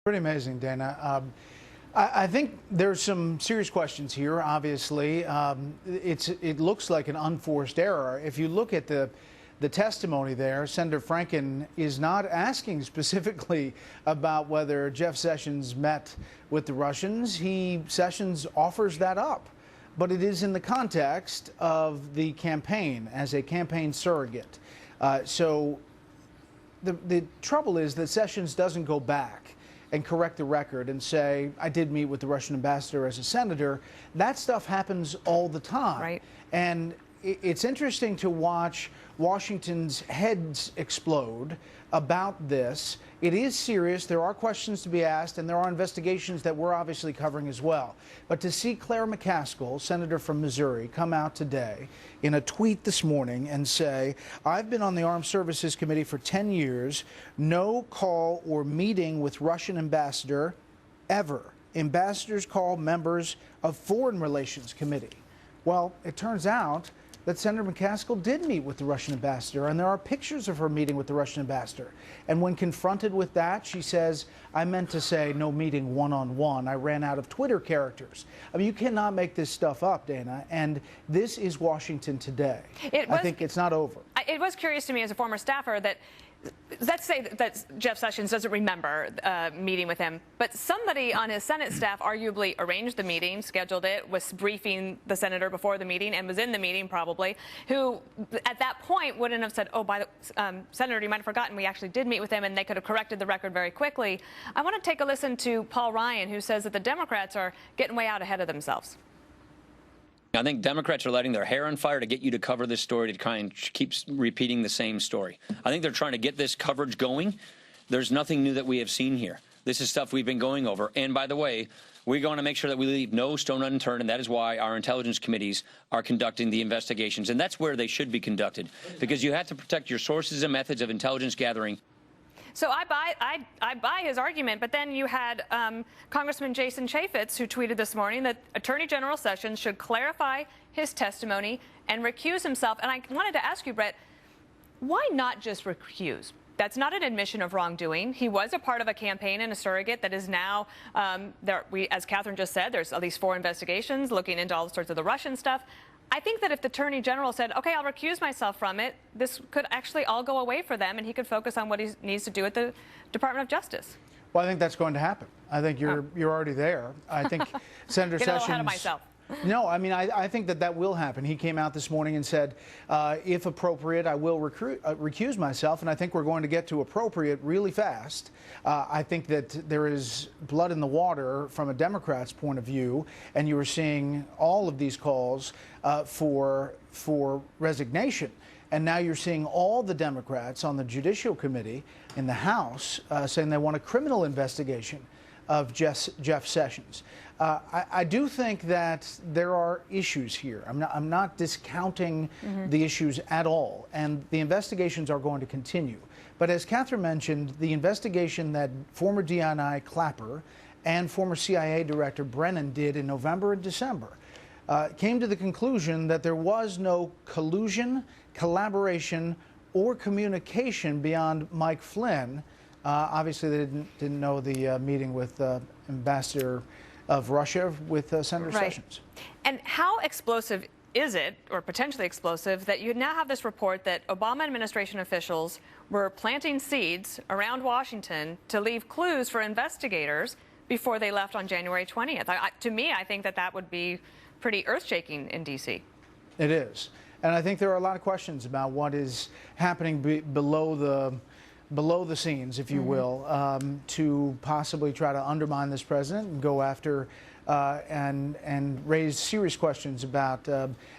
Pretty amazing, Dana. I think there's some serious questions here, obviously. It looks like an unforced error. If you look at the testimony there, Senator Franken is not asking specifically about whether Jeff Sessions met with the Russians. Sessions offers that up, but it is in the context of the campaign as a campaign surrogate. So the trouble is that Sessions doesn't go back and correct the record and say, I did meet with the Russian ambassador as a senator. That stuff happens all the time. Right. And it's interesting to watch Washington's heads explode about this. It is serious. There are questions to be asked, and there are investigations that we're obviously covering as well. But to see Claire McCaskill, senator from Missouri, come out today in a tweet this morning and say, I've been on the Armed Services Committee for 10 years, no call or meeting with Russian ambassador ever. Ambassadors call members of Foreign Relations Committee. Well, it turns out that Senator McCaskill did meet with the Russian ambassador, and there are pictures of her meeting with the Russian ambassador. And when confronted with that, she says, I meant to say no meeting one-on-one. I ran out of Twitter characters. I mean, you cannot make this stuff up, Dana, and this is Washington today. I think it's not over. It was curious to me as a former staffer that, let's say that Jeff Sessions doesn't remember meeting with him, but somebody on his Senate staff arguably arranged the meeting, scheduled it, was briefing the senator before the meeting, and was in the meeting probably, who at that point wouldn't have said, oh, Senator, you might have forgotten we actually did meet with him, and they could have corrected the record very quickly. I want to take a listen to Paul Ryan, who says that the Democrats are getting way out ahead of themselves. I think Democrats are letting their hair on fire to get you to cover this story, to try and keep repeating the same story. I think they're trying to get this coverage going. There's nothing new that we have seen here. This is stuff we've been going over. And by the way, we're going to make sure that we leave no stone unturned, and that is why our intelligence committees are conducting the investigations. And that's where they should be conducted, because you have to protect your sources and methods of intelligence gathering. So I buy his argument, but then you had Congressman Jason Chaffetz, who tweeted this morning that Attorney General Sessions should clarify his testimony and recuse himself. And I wanted to ask you, Bret, why not just recuse? That's not an admission of wrongdoing. He was a part of a campaign and a surrogate that is now, as Catherine just said, there's at least 4 investigations looking into all sorts of the Russian stuff. I think that if the Attorney General said, okay, I'll recuse myself from it, this could actually all go away for them, and he could focus on what he needs to do at the Department of Justice. Well, I think that's going to happen. I think you're already there. I think Senator Get a little Sessions... ahead of myself. No, I mean, I think that will happen. He came out this morning and said, if appropriate, I will recuse myself, and I think we're going to get to appropriate really fast. I think that there is blood in the water from a Democrat's point of view, and you are seeing all of these calls for resignation. And now you're seeing all the Democrats on the Judicial Committee in the House saying they want a criminal investigation of Jeff Sessions. I do think that there are issues here. I'm not discounting the issues at all, and the investigations are going to continue. But as Catherine mentioned, the investigation that former DNI Clapper and former CIA Director Brennan did in November and December came to the conclusion that there was no collusion, collaboration, or communication beyond Mike Flynn. Obviously, they didn't know the meeting with Ambassador of Russia with Senator Sessions. And how explosive is it, or potentially explosive, that you now have this report that Obama administration officials were planting seeds around Washington to leave clues for investigators before they left on January 20th? To me, I think that would be pretty earth-shaking in D.C. It is. And I think there are a lot of questions about what is happening below the scenes, if you will, to possibly try to undermine this president and go after and raise serious questions about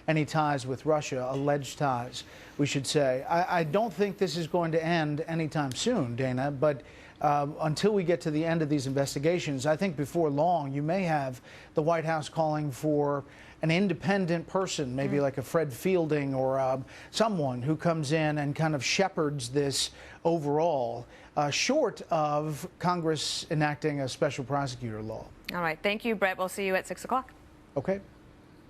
any ties with Russia, alleged ties, we should say. I don't think this is going to end anytime soon, Dana, but until we get to the end of these investigations, I think before long you may have the White House calling for an independent person, maybe like a Fred Fielding or someone who comes in and kind of shepherds this overall, short of Congress enacting a special prosecutor law. All right. Thank you, Bret. We'll see you at 6 o'clock. Okay.